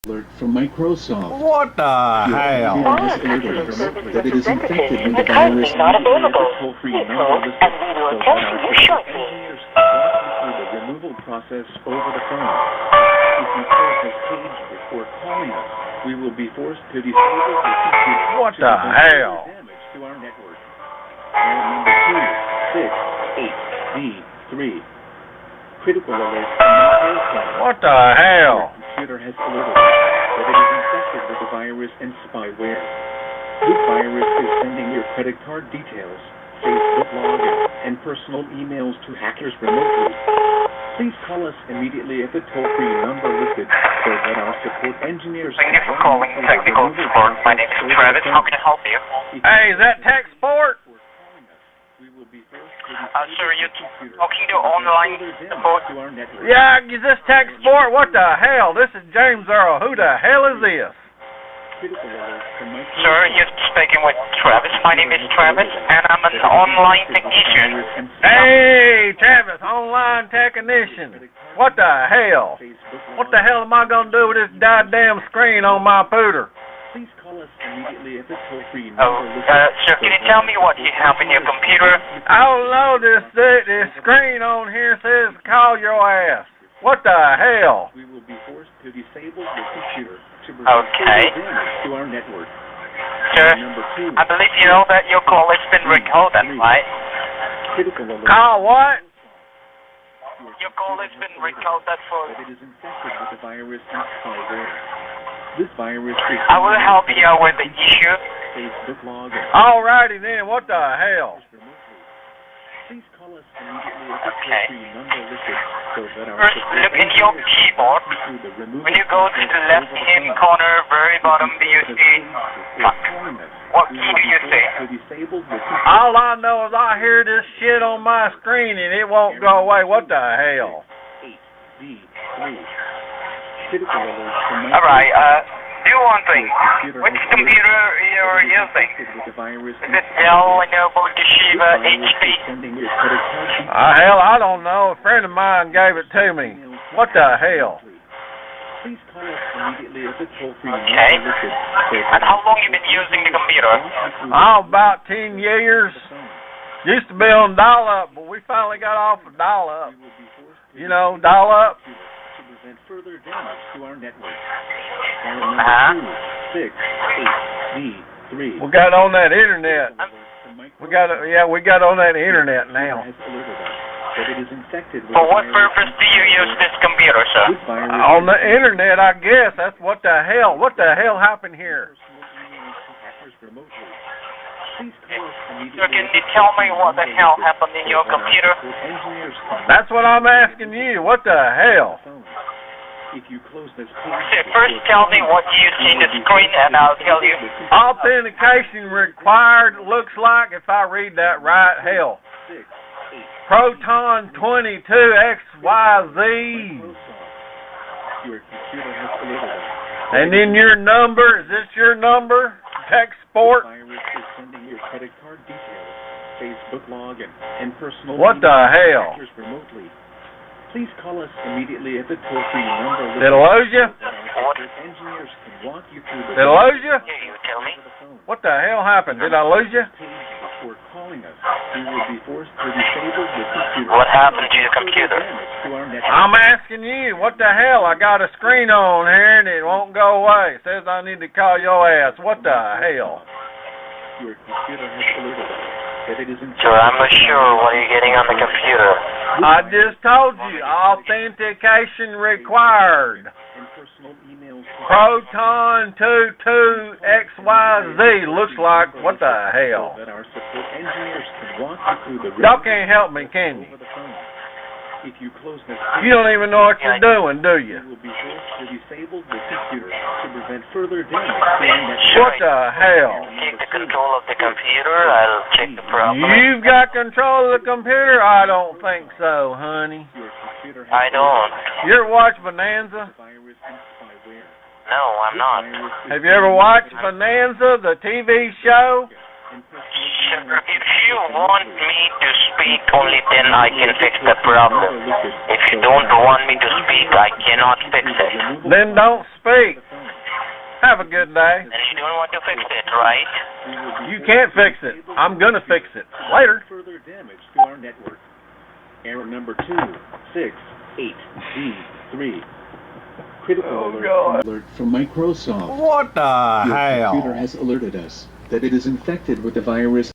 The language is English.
Alert from Microsoft. What the hell? That it is infected with the is currently virus. not available. Toll-free Please number hold, listed and we will so attend that to our you shortly. engineers can walk you through the removal process over the phone. If you close this page before calling us, we will be forced to disable your computer. What the hell? Damage to our network. And number 268D3. Critical alert from Microsoft. What the hell? Computer has alerted that it is infected with the virus and spyware. This virus is sending your credit card details, Facebook login, and personal emails to hackers remotely. Please call us immediately at the toll-free number listed so that our support engineers Thank you for calling technical support. My name is Travis. How can I help you? Hey, is that tech support? Sir, you're talking to online support? Yeah, is this tech support? What the hell? This is James Earl. Who the hell is this? Sir, you're speaking with Travis. My name is Travis, and I'm an online technician. Hey, Travis, online technician. What the hell? What the hell am I going to do with this goddamn screen on my pooter? Please call us immediately at the toll-free Oh, number. sir, can you tell me what you have in your computer? I don't know, this screen on here says call your ass. What the hell? We will be forced to disable the computer to prevent Okay. damage to our network. Sir, Number 2, I believe you know that your call has been recorded, right? critical alert. Call what? Your call has been recorded for... That it is infected with the virus and spyware. This virus is I will help you out with the issue. Facebook login. Alrighty then, what the hell? Please call us immediately at the Okay. toll-free number listed so that our First, support look in your engineers keyboard. can walk you through the removal When you go to the left-hand corner, very bottom, do you see... What key do you see? All I know is I hear this shit on my screen and it won't go away. What the hell? Alright, do one thing. Which computer you're using? Is it Dell, Lenovo, Toshiba, HP? Hell, I don't know. A friend of mine gave it to me. What the hell? Please call us immediately at the toll-free Okay. number listed. And how long you been using the computer? Oh, about 10 years. Used to be on dial-up, but we finally got off of dial-up. You know, dial-up. To prevent further damage to our network. We got on that internet. We got on that internet now. For what purpose do you use this computer, sir? On the internet, I guess. That's what the hell. What the hell happened here? Sir, can you tell me what the hell happened in your computer? That's what I'm asking you. What the hell? Sir, first tell me what you see in the screen and I'll tell you. Authentication required. Looks like, if I read that right, hell. Proton 22XYZ. And then your number. Is this your number? Tech support. What the hell? Please call us immediately at the toll-free number. Did I lose you? Engineers can walk you through the Did I lose you? Here, you tell me. What the hell happened? Did I lose you? Before calling us, we will be forced to disable the computer. What happened to your computer? I'm asking you, what the hell? I got a screen on here and it won't go away. It says I need to call your ass. What the hell? Your computer has alerted us that it is Sir, I'm not sure what you're getting on the computer. I just told you, authentication required. Proton 22XYZ. Looks like, what the hell? Y'all can't help me, can you? If you close this, You don't even know what you're doing, do you? you will be forced to disable the computer to prevent further damage. What the hell? Take the control of the computer. I'll check the problem. You've got control of the computer? I don't think so, honey. I don't. You ever watch Bonanza? No, I'm not. Have you ever watched Bonanza, the TV show? Sir, if you want me to speak, only then I can fix the problem. If you don't want me to speak, I cannot fix it. Then don't speak. Have a good day. And you don't want to fix it, right? You can't fix it. I'm gonna fix it. Later. Further damage to our network. Error number 268D3. Critical alert from Microsoft. What the Your hell? computer has alerted us that it is infected with the virus